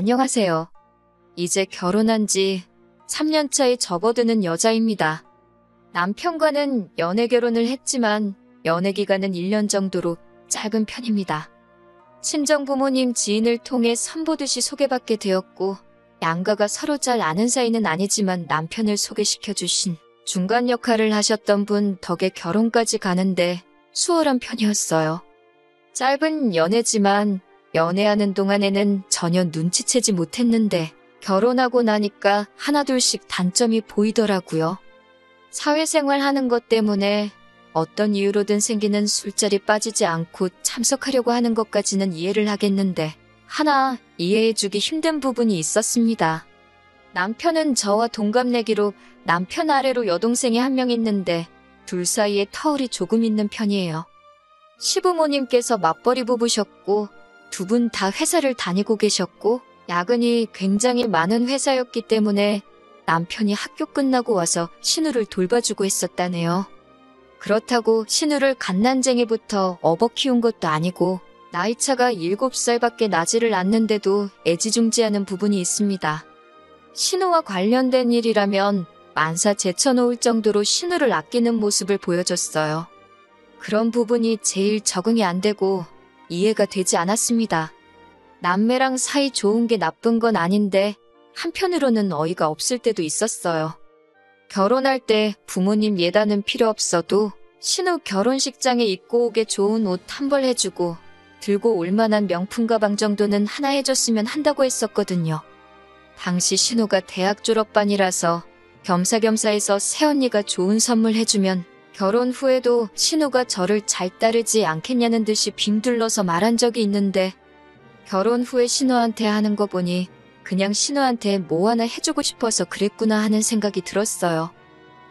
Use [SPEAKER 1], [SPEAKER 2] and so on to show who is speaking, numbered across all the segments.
[SPEAKER 1] 안녕하세요. 이제 결혼한 지 3년 차에 접어드는 여자입니다. 남편과는 연애 결혼을 했지만 연애 기간은 1년 정도로 짧은 편입니다. 친정 부모님 지인을 통해 선보듯이 소개받게 되었고 양가가 서로 잘 아는 사이는 아니지만 남편을 소개시켜 주신 중간 역할을 하셨던 분 덕에 결혼까지 가는데 수월한 편이었어요. 짧은 연애지만 연애하는 동안에는 전혀 눈치채지 못했는데 결혼하고 나니까 하나둘씩 단점이 보이더라고요. 사회생활 하는 것 때문에 어떤 이유로든 생기는 술자리 빠지지 않고 참석하려고 하는 것까지는 이해를 하겠는데 하나 이해해주기 힘든 부분이 있었습니다. 남편은 저와 동갑내기로 남편 아래로 여동생이 한 명 있는데 둘 사이에 터울이 조금 있는 편이에요. 시부모님께서 맞벌이 부부셨고 두 분 다 회사를 다니고 계셨고 야근이 굉장히 많은 회사였기 때문에 남편이 학교 끝나고 와서 신우를 돌봐주고 했었다네요. 그렇다고 신우를 갓난쟁이부터 업어 키운 것도 아니고 나이차가 7살밖에 나지를 않는데도 애지중지하는 부분이 있습니다. 신우와 관련된 일이라면 만사 제쳐놓을 정도로 신우를 아끼는 모습을 보여줬어요. 그런 부분이 제일 적응이 안 되고 이해가 되지 않았습니다. 남매랑 사이 좋은 게 나쁜 건 아닌데 한편으로는 어이가 없을 때도 있었어요. 결혼할 때 부모님 예단은 필요 없어도 신우 결혼식장에 입고 오게 좋은 옷 한 벌 해주고 들고 올 만한 명품 가방 정도는 하나 해줬으면 한다고 했었거든요. 당시 신우가 대학 졸업반이라서 겸사겸사해서 새언니가 좋은 선물 해주면 결혼 후에도 신우가 저를 잘 따르지 않겠냐는 듯이 빙둘러서 말한 적이 있는데 결혼 후에 신우한테 하는 거 보니 그냥 신우한테 뭐 하나 해주고 싶어서 그랬구나 하는 생각이 들었어요.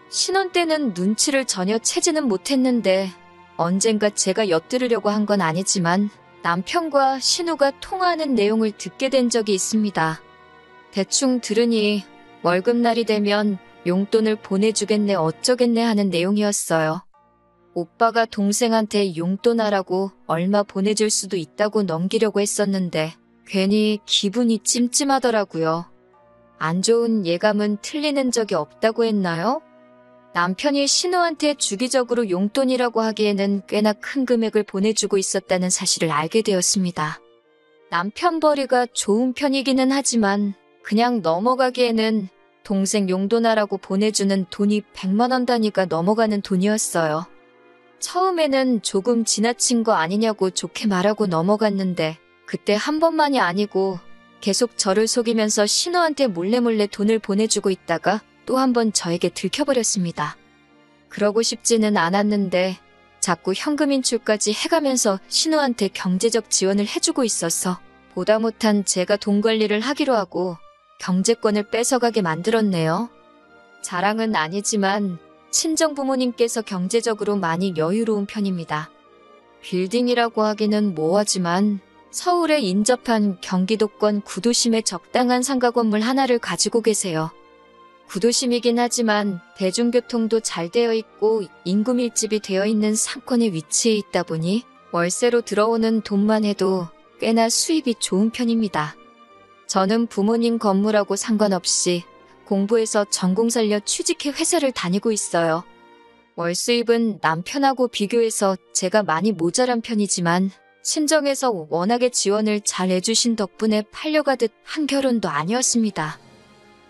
[SPEAKER 1] 신혼 때는 눈치를 전혀 채지는 못했는데 언젠가 제가 엿들으려고 한 건 아니지만 남편과 신우가 통화하는 내용을 듣게 된 적이 있습니다. 대충 들으니 월급날이 되면 용돈을 보내주겠네 어쩌겠네 하는 내용이었어요. 오빠가 동생한테 용돈하라고 얼마 보내줄 수도 있다고 넘기려고 했었는데 괜히 기분이 찜찜하더라고요. 안 좋은 예감은 틀리는 적이 없다고 했나요? 남편이 신우한테 주기적으로 용돈이라고 하기에는 꽤나 큰 금액을 보내주고 있었다는 사실을 알게 되었습니다. 남편 벌이가 좋은 편이기는 하지만 그냥 넘어가기에는 동생 용돈하라고 보내주는 돈이 100만 원 단위가 넘어가는 돈이었어요. 처음에는 조금 지나친 거 아니냐고 좋게 말하고 넘어갔는데 그때 한 번만이 아니고 계속 저를 속이면서 신우한테 몰래몰래 돈을 보내주고 있다가 또 한 번 저에게 들켜버렸습니다. 그러고 싶지는 않았는데 자꾸 현금 인출까지 해가면서 신우한테 경제적 지원을 해주고 있어서 보다 못한 제가 돈 관리를 하기로 하고 경제권을 뺏어가게 만들었네요. 자랑은 아니지만 친정 부모님께서 경제적으로 많이 여유로운 편입니다. 빌딩이라고 하기는 뭐하지만 서울에 인접한 경기도권 구도심에 적당한 상가 건물 하나를 가지고 계세요. 구도심이긴 하지만 대중교통도 잘 되어 있고 인구 밀집이 되어 있는 상권에 위치해 있다 보니 월세로 들어오는 돈만 해도 꽤나 수입이 좋은 편입니다. 저는 부모님 건물하고 상관없이 공부해서 전공 살려 취직해 회사를 다니고 있어요. 월 수입은 남편하고 비교해서 제가 많이 모자란 편이지만 친정에서 워낙에 지원을 잘 해주신 덕분에 팔려가듯 한 결혼도 아니었습니다.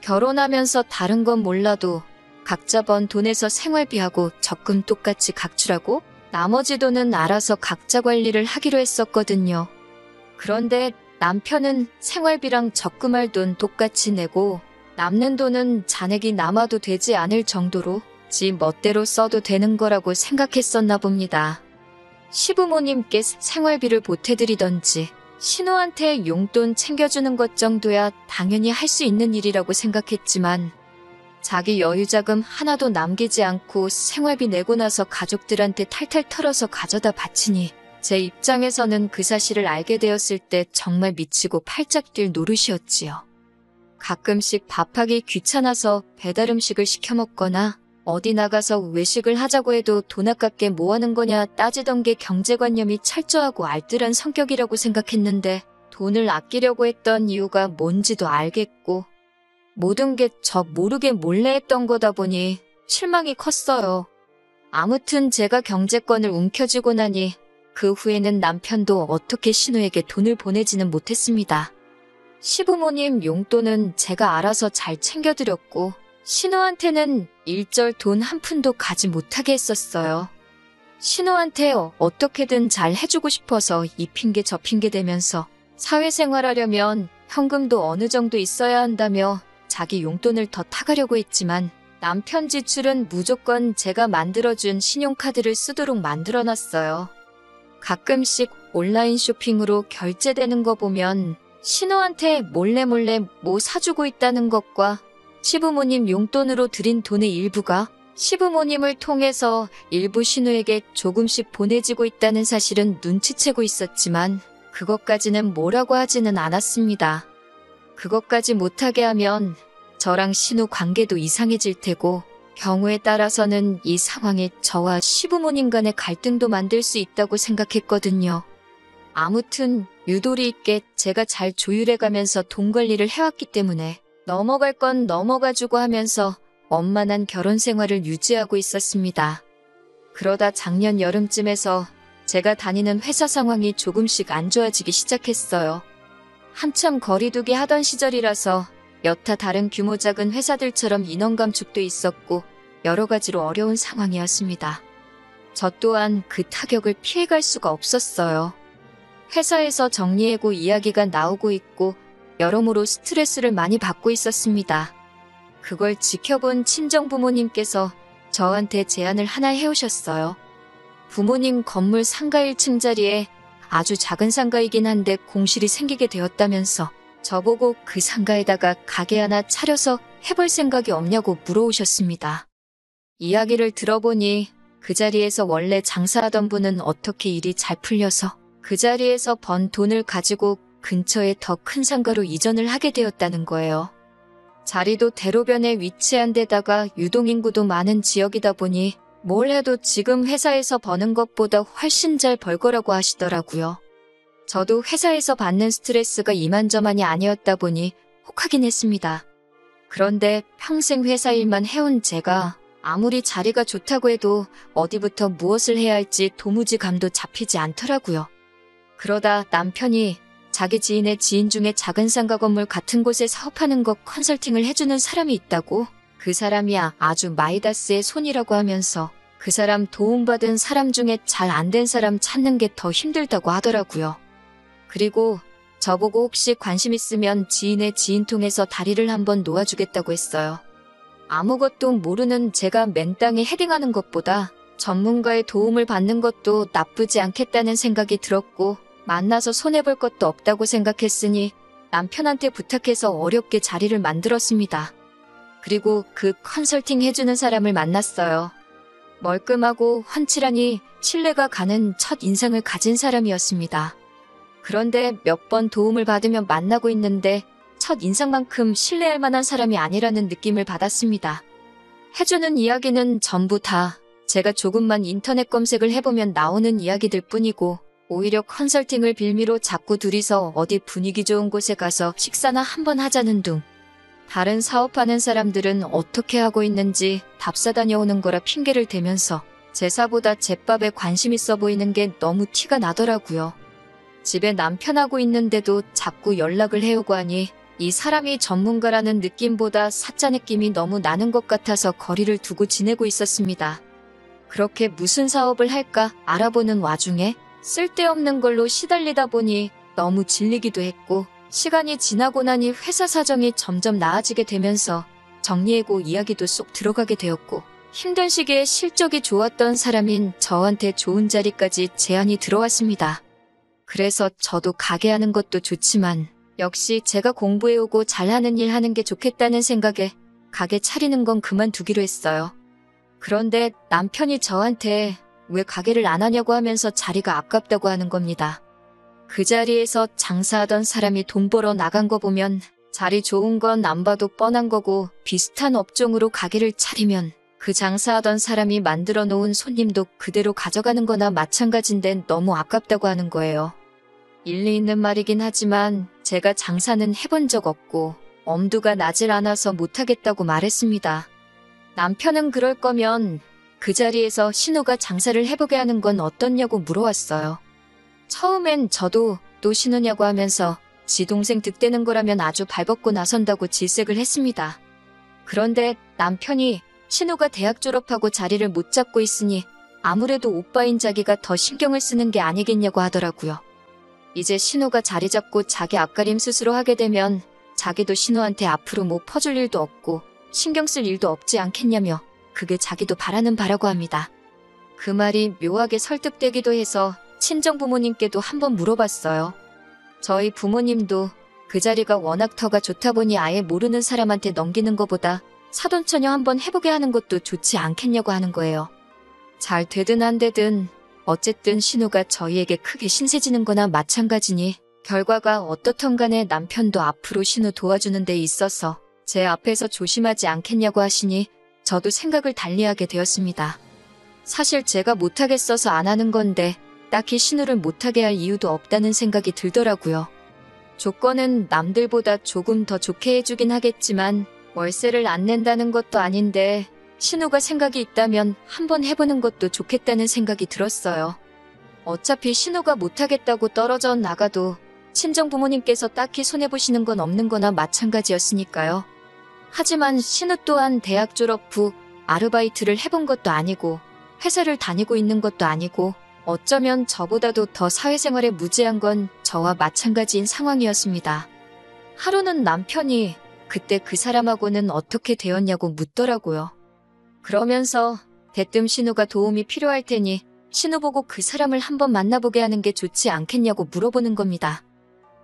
[SPEAKER 1] 결혼하면서 다른 건 몰라도 각자 번 돈에서 생활비하고 적금 똑같이 각출하고 나머지 돈은 알아서 각자 관리를 하기로 했었거든요. 그런데 남편은 생활비랑 적금할 돈 똑같이 내고 남는 돈은 잔액이 남아도 되지 않을 정도로 지 멋대로 써도 되는 거라고 생각했었나 봅니다. 시부모님께 생활비를 보태드리던지 신우한테 용돈 챙겨주는 것 정도야 당연히 할 수 있는 일이라고 생각했지만 자기 여유자금 하나도 남기지 않고 생활비 내고 나서 가족들한테 탈탈 털어서 가져다 바치니 제 입장에서는 그 사실을 알게 되었을 때 정말 미치고 팔짝 뛸 노릇이었지요. 가끔씩 밥하기 귀찮아서 배달 음식을 시켜 먹거나 어디 나가서 외식을 하자고 해도 돈 아깝게 뭐 하는 거냐 따지던 게 경제관념이 철저하고 알뜰한 성격이라고 생각했는데 돈을 아끼려고 했던 이유가 뭔지도 알겠고 모든 게 저 모르게 몰래 했던 거다 보니 실망이 컸어요. 아무튼 제가 경제권을 움켜쥐고 나니 그 후에는 남편도 어떻게 신우에게 돈을 보내지는 못했습니다. 시부모님 용돈은 제가 알아서 잘 챙겨드렸고 신우한테는 일절 돈 한 푼도 가지 못하게 했었어요. 신우한테 어떻게든 잘 해주고 싶어서 이 핑계 저 핑계 대면서 사회생활하려면 현금도 어느 정도 있어야 한다며 자기 용돈을 더 타가려고 했지만 남편 지출은 무조건 제가 만들어준 신용카드를 쓰도록 만들어놨어요. 가끔씩 온라인 쇼핑으로 결제되는 거 보면 신우한테 몰래 뭐 사주고 있다는 것과 시부모님 용돈으로 드린 돈의 일부가 시부모님을 통해서 일부 신우에게 조금씩 보내지고 있다는 사실은 눈치채고 있었지만 그것까지는 뭐라고 하지는 않았습니다. 그것까지 못하게 하면 저랑 신우 관계도 이상해질 테고 경우에 따라서는 이 상황이 저와 시부모님 간의 갈등도 만들 수 있다고 생각했거든요. 아무튼 유도리 있게 제가 잘 조율해가면서 돈 관리를 해왔기 때문에 넘어갈 건 넘어가주고 하면서 원만한 결혼 생활을 유지하고 있었습니다. 그러다 작년 여름쯤에서 제가 다니는 회사 상황이 조금씩 안 좋아지기 시작했어요. 한참 거리두기 하던 시절이라서 여타 다른 규모 작은 회사들처럼 인원 감축도 있었고 여러 가지로 어려운 상황이었습니다. 저 또한 그 타격을 피해갈 수가 없었어요. 회사에서 정리해고 이야기가 나오고 있고 여러모로 스트레스를 많이 받고 있었습니다. 그걸 지켜본 친정부모님께서 저한테 제안을 하나 해오셨어요. 부모님 건물 상가 1층 자리에 아주 작은 상가이긴 한데 공실이 생기게 되었다면서 저보고 그 상가에다가 가게 하나 차려서 해볼 생각이 없냐고 물어오셨습니다. 이야기를 들어보니 그 자리에서 원래 장사하던 분은 어떻게 일이 잘 풀려서 그 자리에서 번 돈을 가지고 근처에 더 큰 상가로 이전을 하게 되었다는 거예요. 자리도 대로변에 위치한 데다가 유동인구도 많은 지역이다 보니 뭘 해도 지금 회사에서 버는 것보다 훨씬 잘 벌 거라고 하시더라고요. 저도 회사에서 받는 스트레스가 이만저만이 아니었다 보니 혹하긴 했습니다. 그런데 평생 회사 일만 해온 제가 아무리 자리가 좋다고 해도 어디부터 무엇을 해야 할지 도무지 감도 잡히지 않더라고요. 그러다 남편이 자기 지인의 지인 중에 작은 상가 건물 같은 곳에 사업하는 거 컨설팅을 해주는 사람이 있다고 그 사람이 아주 마이다스의 손이라고 하면서 그 사람 도움받은 사람 중에 잘 안 된 사람 찾는 게 더 힘들다고 하더라고요. 그리고 저보고 혹시 관심 있으면 지인의 지인 통해서 다리를 한번 놓아주겠다고 했어요. 아무것도 모르는 제가 맨땅에 헤딩하는 것보다 전문가의 도움을 받는 것도 나쁘지 않겠다는 생각이 들었고 만나서 손해볼 것도 없다고 생각했으니 남편한테 부탁해서 어렵게 자리를 만들었습니다. 그리고 그 컨설팅 해주는 사람을 만났어요. 멀끔하고 훤칠하니 신뢰가 가는 첫 인상을 가진 사람이었습니다. 그런데 몇 번 도움을 받으며 만나고 있는데 첫 인상만큼 신뢰할 만한 사람이 아니라는 느낌을 받았습니다. 해주는 이야기는 전부 다 제가 조금만 인터넷 검색을 해보면 나오는 이야기들 뿐이고 오히려 컨설팅을 빌미로 자꾸 둘이서 어디 분위기 좋은 곳에 가서 식사나 한번 하자는 둥. 다른 사업하는 사람들은 어떻게 하고 있는지 답사 다녀오는 거라 핑계를 대면서 제사보다 제밥에 관심 있어 보이는 게 너무 티가 나더라고요. 집에 남편하고 있는데도 자꾸 연락을 해오고 하니 이 사람이 전문가라는 느낌보다 사짜 느낌이 너무 나는 것 같아서 거리를 두고 지내고 있었습니다. 그렇게 무슨 사업을 할까 알아보는 와중에 쓸데없는 걸로 시달리다 보니 너무 질리기도 했고 시간이 지나고 나니 회사 사정이 점점 나아지게 되면서 정리해고 이야기도 쏙 들어가게 되었고 힘든 시기에 실적이 좋았던 사람인 저한테 좋은 자리까지 제안이 들어왔습니다. 그래서 저도 가게 하는 것도 좋지만 역시 제가 공부해오고 잘하는 일 하는 게 좋겠다는 생각에 가게 차리는 건 그만두기로 했어요. 그런데 남편이 저한테 왜 가게를 안 하냐고 하면서 자리가 아깝다고 하는 겁니다. 그 자리에서 장사하던 사람이 돈 벌어 나간 거 보면 자리 좋은 건 안 봐도 뻔한 거고 비슷한 업종으로 가게를 차리면 그 장사하던 사람이 만들어 놓은 손님도 그대로 가져가는 거나 마찬가지인데 너무 아깝다고 하는 거예요. 일리 있는 말이긴 하지만 제가 장사는 해본 적 없고 엄두가 나질 않아서 못하겠다고 말했습니다. 남편은 그럴 거면 그 자리에서 신우가 장사를 해보게 하는 건 어떻냐고 물어왔어요. 처음엔 저도 또 신우냐고 하면서 지 동생 득대는 거라면 아주 발벗고 나선다고 질색을 했습니다. 그런데 남편이 신우가 대학 졸업하고 자리를 못 잡고 있으니 아무래도 오빠인 자기가 더 신경을 쓰는 게 아니겠냐고 하더라고요. 이제 신우가 자리 잡고 자기 앞가림 스스로 하게 되면 자기도 신우한테 앞으로 뭐 퍼줄 일도 없고 신경 쓸 일도 없지 않겠냐며 그게 자기도 바라는 바라고 합니다. 그 말이 묘하게 설득되기도 해서 친정 부모님께도 한번 물어봤어요. 저희 부모님도 그 자리가 워낙 터가 좋다 보니 아예 모르는 사람한테 넘기는 것보다 사돈처녀 한번 해보게 하는 것도 좋지 않겠냐고 하는 거예요. 잘 되든 안 되든 어쨌든 신우가 저희에게 크게 신세지는 거나 마찬가지니 결과가 어떻든 간에 남편도 앞으로 신우 도와주는 데 있어서 제 앞에서 조심하지 않겠냐고 하시니 저도 생각을 달리하게 되었습니다. 사실 제가 못하겠어서 안 하는 건데 딱히 신우를 못하게 할 이유도 없다는 생각이 들더라고요. 조건은 남들보다 조금 더 좋게 해주긴 하겠지만 월세를 안 낸다는 것도 아닌데 신우가 생각이 있다면 한번 해보는 것도 좋겠다는 생각이 들었어요. 어차피 신우가 못하겠다고 떨어져 나가도 친정 부모님께서 딱히 손해보시는 건 없는 거나 마찬가지였으니까요. 하지만 신우 또한 대학 졸업 후 아르바이트를 해본 것도 아니고 회사를 다니고 있는 것도 아니고 어쩌면 저보다도 더 사회생활에 무지한 건 저와 마찬가지인 상황이었습니다. 하루는 남편이 그때 그 사람하고는 어떻게 되었냐고 묻더라고요. 그러면서 대뜸 신우가 도움이 필요할 테니 신우 보고 그 사람을 한번 만나보게 하는 게 좋지 않겠냐고 물어보는 겁니다.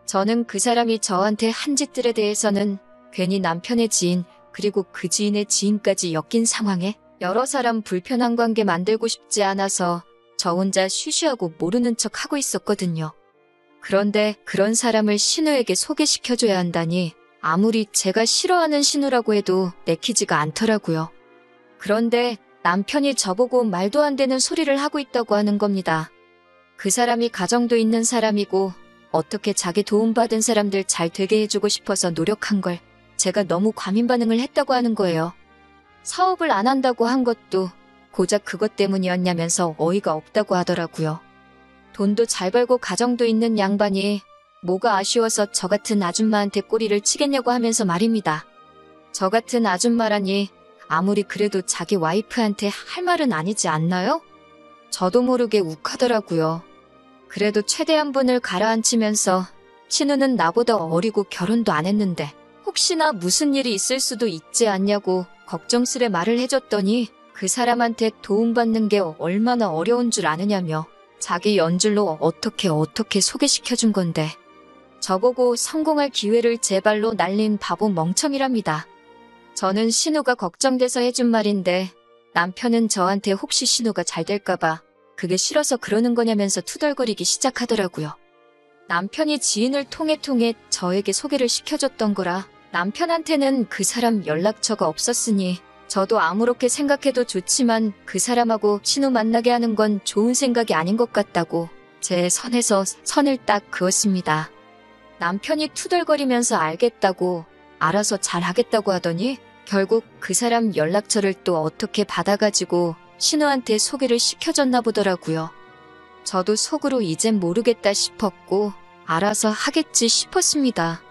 [SPEAKER 1] 저는 그 사람이 저한테 한 짓들에 대해서는 괜히 남편의 지인 그리고 그 지인의 지인까지 엮인 상황에 여러 사람 불편한 관계 만들고 싶지 않아서 저 혼자 쉬쉬하고 모르는 척 하고 있었거든요. 그런데 그런 사람을 신우에게 소개시켜줘야 한다니 아무리 제가 싫어하는 신우라고 해도 내키지가 않더라고요. 그런데 남편이 저보고 말도 안 되는 소리를 하고 있다고 하는 겁니다. 그 사람이 가정도 있는 사람이고 어떻게 자기 도움받은 사람들 잘 되게 해주고 싶어서 노력한 걸 제가 너무 과민 반응을 했다고 하는 거예요. 사업을 안 한다고 한 것도 고작 그것 때문이었냐면서 어이가 없다고 하더라고요. 돈도 잘 벌고 가정도 있는 양반이 뭐가 아쉬워서 저 같은 아줌마한테 꼬리를 치겠냐고 하면서 말입니다. 저 같은 아줌마라니 아무리 그래도 자기 와이프한테 할 말은 아니지 않나요? 저도 모르게 욱하더라고요. 그래도 최대한 분을 가라앉히면서 신우는 나보다 어리고 결혼도 안 했는데 혹시나 무슨 일이 있을 수도 있지 않냐고 걱정스레 말을 해줬더니 그 사람한테 도움받는 게 얼마나 어려운 줄 아느냐며 자기 연줄로 어떻게 소개시켜준 건데 저보고 성공할 기회를 제 발로 날린 바보 멍청이랍니다. 저는 신우가 걱정돼서 해준 말인데 남편은 저한테 혹시 신우가 잘 될까봐 그게 싫어서 그러는 거냐면서 투덜거리기 시작하더라고요. 남편이 지인을 통해 저에게 소개를 시켜줬던 거라 남편한테는 그 사람 연락처가 없었으니 저도 아무렇게 생각해도 좋지만 그 사람하고 신우 만나게 하는 건 좋은 생각이 아닌 것 같다고 제 선에서 선을 딱 그었습니다. 남편이 투덜거리면서 알겠다고 알아서 잘하겠다고 하더니 결국 그 사람 연락처를 또 어떻게 받아가지고 신우한테 소개를 시켜줬나 보더라고요. 저도 속으로 이젠 모르겠다 싶었고 알아서 하겠지 싶었습니다.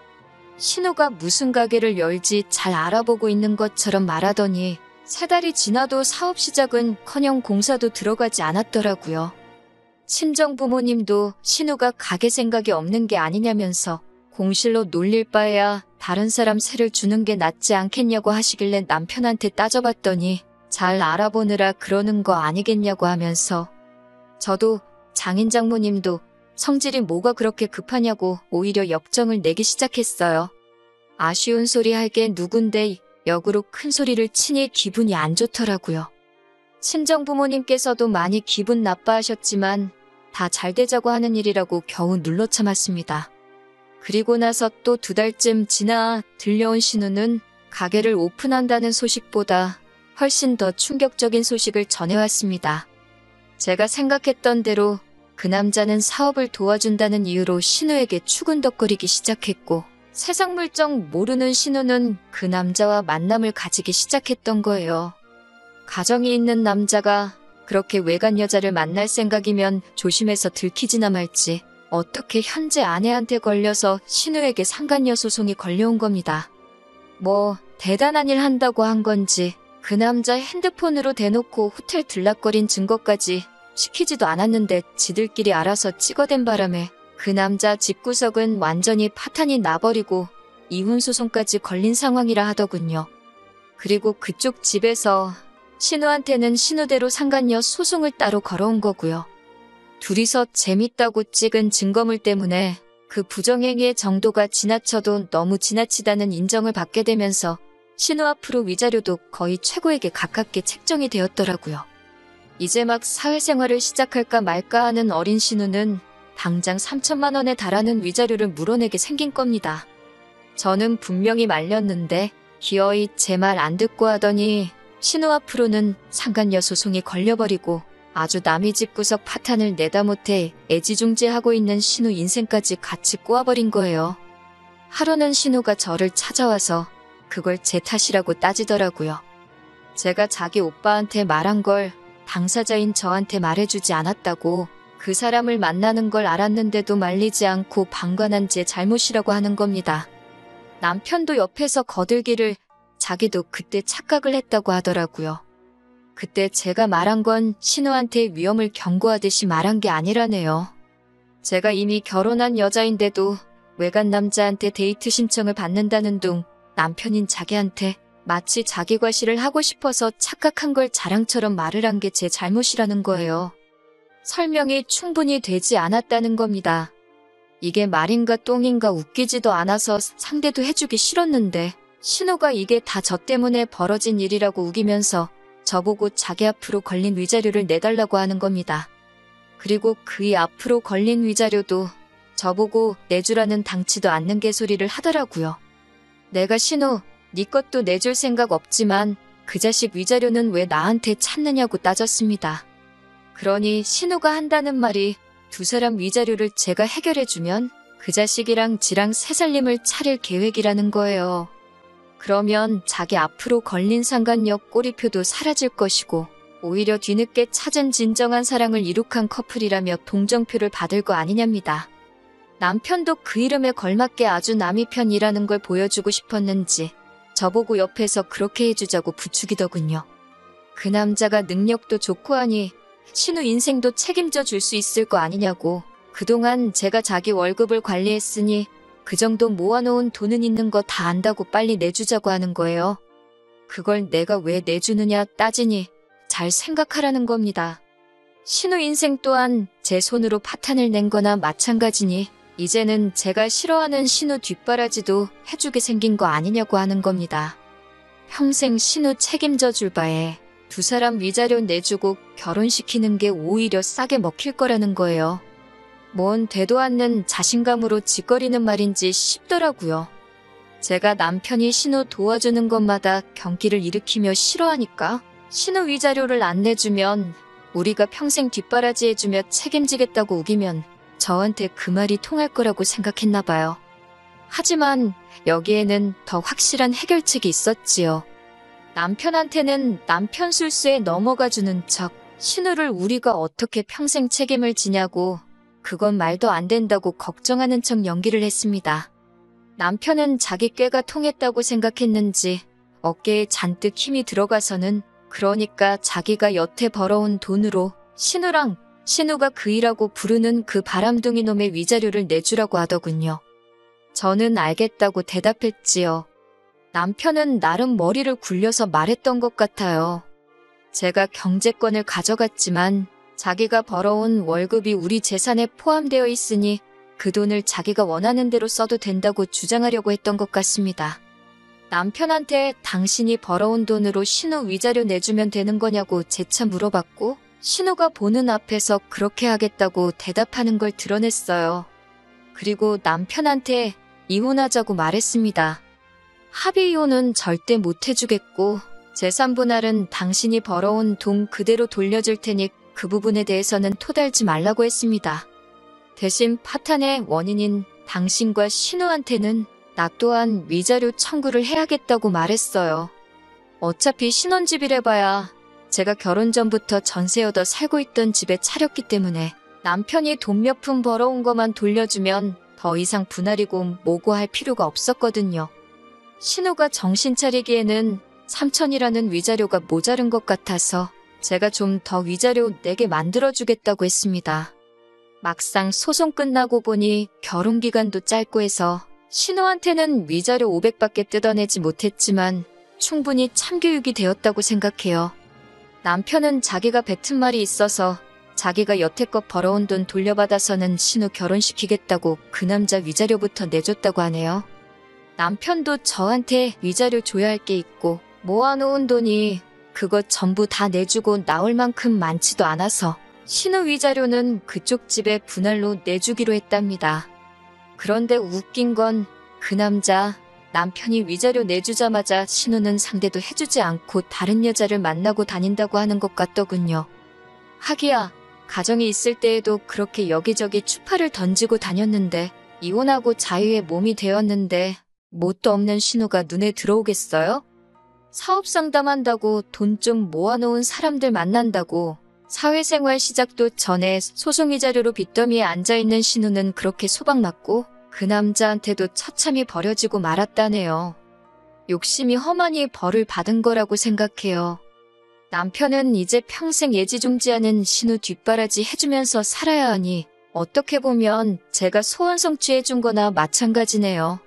[SPEAKER 1] 신우가 무슨 가게를 열지 잘 알아보고 있는 것처럼 말하더니 3달이 지나도 사업 시작은커녕 공사도 들어가지 않았더라고요. 친정 부모님도 신우가 가게 생각이 없는 게 아니냐면서 공실로 놀릴 바에야 다른 사람 세를 주는 게 낫지 않겠냐고 하시길래 남편한테 따져봤더니 잘 알아보느라 그러는 거 아니겠냐고 하면서 저도 장인 장모님도 성질이 뭐가 그렇게 급하냐고 오히려 역정을 내기 시작했어요. 아쉬운 소리 할 게 누군데 역으로 큰 소리를 치니 기분이 안 좋더라고요. 친정 부모님께서도 많이 기분 나빠하셨지만 다 잘 되자고 하는 일이라고 겨우 눌러 참았습니다. 그리고 나서 또 2달쯤 지나 들려온 신우는 가게를 오픈한다는 소식보다 훨씬 더 충격적인 소식을 전해왔습니다. 제가 생각했던 대로 그 남자는 사업을 도와준다는 이유로 신우에게 추근덕거리기 시작했고 세상 물정 모르는 신우는 그 남자와 만남을 가지기 시작했던 거예요. 가정이 있는 남자가 그렇게 외간 여자를 만날 생각이면 조심해서 들키지나 말지 어떻게 현재 아내한테 걸려서 신우에게 상간녀 소송이 걸려온 겁니다. 뭐 대단한 일 한다고 한 건지 그 남자 핸드폰으로 대놓고 호텔 들락거린 증거까지 시키지도 않았는데 지들끼리 알아서 찍어댄 바람에 그 남자 집구석은 완전히 파탄이 나버리고 이혼 소송까지 걸린 상황이라 하더군요. 그리고 그쪽 집에서 신우한테는 신우대로 상간녀 소송을 따로 걸어온 거고요. 둘이서 재밌다고 찍은 증거물 때문에 그 부정행위의 정도가 지나쳐도 너무 지나치다는 인정을 받게 되면서 신우 앞으로 위자료도 거의 최고액에 가깝게 책정이 되었더라고요. 이제 막 사회생활을 시작할까 말까 하는 어린 신우는 당장 3천만 원에 달하는 위자료를 물어내게 생긴 겁니다. 저는 분명히 말렸는데 기어이 제 말 안 듣고 하더니 신우 앞으로는 상간녀 소송이 걸려버리고 아주 남의 집 구석 파탄을 내다 못해 애지중지하고 있는 신우 인생까지 같이 꼬아버린 거예요. 하루는 신우가 저를 찾아와서 그걸 제 탓이라고 따지더라고요. 제가 자기 오빠한테 말한 걸 당사자인 저한테 말해주지 않았다고 그 사람을 만나는 걸 알았는데도 말리지 않고 방관한 제 잘못이라고 하는 겁니다. 남편도 옆에서 거들기를 자기도 그때 착각을 했다고 하더라고요. 그때 제가 말한 건 신우한테 위험을 경고하듯이 말한 게 아니라네요. 제가 이미 결혼한 여자인데도 외간 남자한테 데이트 신청을 받는다는 둥 남편인 자기한테 마치 자기 과시를 하고 싶어서 착각한 걸 자랑처럼 말을 한 게 제 잘못이라는 거예요. 설명이 충분히 되지 않았다는 겁니다. 이게 말인가 똥인가 웃기지도 않아서 상대도 해주기 싫었는데 신우가 이게 다 저 때문에 벌어진 일이라고 우기면서 저보고 자기 앞으로 걸린 위자료를 내달라고 하는 겁니다. 그리고 그이 앞으로 걸린 위자료도 저보고 내주라는 당치도 않는 개소리를 하더라고요. 내가 신우, 네 것도 내줄 생각 없지만 그 자식 위자료는 왜 나한테 찾느냐고 따졌습니다. 그러니 신우가 한다는 말이 두 사람 위자료를 제가 해결해주면 그 자식이랑 지랑 새살림을 차릴 계획이라는 거예요. 그러면 자기 앞으로 걸린 상간녀 꼬리표도 사라질 것이고 오히려 뒤늦게 찾은 진정한 사랑을 이룩한 커플이라며 동정표를 받을 거 아니냐입니다. 남편도 그 이름에 걸맞게 아주 남이 편이라는 걸 보여주고 싶었는지 저보고 옆에서 그렇게 해주자고 부추기더군요. 그 남자가 능력도 좋고 하니 신우 인생도 책임져 줄 수 있을 거 아니냐고. 그동안 제가 자기 월급을 관리했으니 그 정도 모아놓은 돈은 있는 거 다 안다고 빨리 내주자고 하는 거예요. 그걸 내가 왜 내주느냐 따지니 잘 생각하라는 겁니다. 신우 인생 또한 제 손으로 파탄을 낸 거나 마찬가지니 이제는 제가 싫어하는 신우 뒷바라지도 해주게 생긴 거 아니냐고 하는 겁니다. 평생 신우 책임져 줄 바에 두 사람 위자료 내주고 결혼시키는 게 오히려 싸게 먹힐 거라는 거예요. 뭔 되도 않는 자신감으로 짓거리는 말인지 싶더라고요. 제가 남편이 신우 도와주는 것마다 경기를 일으키며 싫어하니까 신우 위자료를 안 내주면 우리가 평생 뒷바라지 해주며 책임지겠다고 우기면 저한테 그 말이 통할 거라고 생각했나 봐요. 하지만 여기에는 더 확실한 해결책이 있었지요. 남편한테는 남편 술수에 넘어가주는 척 신우를 우리가 어떻게 평생 책임을 지냐고 그건 말도 안 된다고 걱정하는 척 연기를 했습니다. 남편은 자기 꾀가 통했다고 생각했는지 어깨에 잔뜩 힘이 들어가서는 그러니까 자기가 여태 벌어온 돈으로 신우가 그 일하고 부르는 그 바람둥이 놈의 위자료를 내주라고 하더군요. 저는 알겠다고 대답했지요. 남편은 나름 머리를 굴려서 말했던 것 같아요. 제가 경제권을 가져갔지만 자기가 벌어온 월급이 우리 재산에 포함되어 있으니 그 돈을 자기가 원하는 대로 써도 된다고 주장하려고 했던 것 같습니다. 남편한테 당신이 벌어온 돈으로 신우 위자료 내주면 되는 거냐고 재차 물어봤고 신우가 보는 앞에서 그렇게 하겠다고 대답하는 걸 드러냈어요. 그리고 남편한테 이혼하자고 말했습니다. 합의 이혼은 절대 못 해주겠고 재산 분할은 당신이 벌어온 돈 그대로 돌려줄 테니 그 부분에 대해서는 토달지 말라고 했습니다. 대신 파탄의 원인인 당신과 신우한테는 나 또한 위자료 청구를 해야겠다고 말했어요. 어차피 신혼집이래봐야 제가 결혼 전부터 전세 얻어 살고 있던 집에 차렸기 때문에 남편이 돈 몇 푼 벌어온 것만 돌려주면 더 이상 분할이고 뭐고 할 필요가 없었거든요. 신우가 정신 차리기에는 3천이라는 위자료가 모자른 것 같아서 제가 좀 더 위자료 내게 만들어주겠다고 했습니다. 막상 소송 끝나고 보니 결혼기간도 짧고 해서 신우한테는 위자료 500밖에 뜯어내지 못했지만 충분히 참교육이 되었다고 생각해요. 남편은 자기가 뱉은 말이 있어서 자기가 여태껏 벌어온 돈 돌려받아서는 신우 결혼시키겠다고 그 남자 위자료부터 내줬다고 하네요. 남편도 저한테 위자료 줘야 할 게 있고 모아놓은 돈이 그것 전부 다 내주고 나올 만큼 많지도 않아서 신우 위자료는 그쪽 집에 분할로 내주기로 했답니다. 그런데 웃긴 건 그 남자 남편이 위자료 내주자마자 신우는 상대도 해주지 않고 다른 여자를 만나고 다닌다고 하는 것 같더군요. 하기야 가정이 있을 때에도 그렇게 여기저기 추파를 던지고 다녔는데 이혼하고 자유의 몸이 되었는데 뭣도 없는 신우가 눈에 들어오겠어요? 사업 상담한다고 돈 좀 모아놓은 사람들 만난다고 사회생활 시작도 전에 소송 위자료로 빚더미에 앉아있는 신우는 그렇게 소박맞고 그 남자한테도 처참히 버려지고 말았다네요. 욕심이 험하니 벌을 받은 거라고 생각해요. 남편은 이제 평생 예지중지하는 신우 뒷바라지 해주면서 살아야 하니 어떻게 보면 제가 소원 성취해준 거나 마찬가지네요.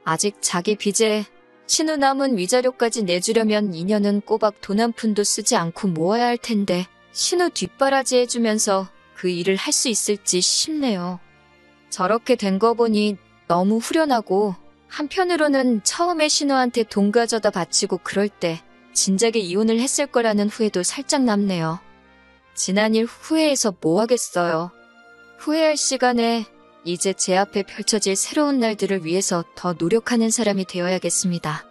[SPEAKER 1] 아직 자기 빚에 신우 남은 위자료까지 내주려면 2년은 꼬박 돈 한 푼도 쓰지 않고 모아야 할 텐데 신우 뒷바라지 해주면서 그 일을 할 수 있을지 싶네요. 저렇게 된 거 보니 너무 후련하고 한편으로는 처음에 신우한테 돈 가져다 바치고 그럴 때 진작에 이혼을 했을 거라는 후회도 살짝 남네요. 지난 일 후회해서 뭐 하겠어요. 후회할 시간에 이제 제 앞에 펼쳐질 새로운 날들을 위해서 더 노력하는 사람이 되어야겠습니다.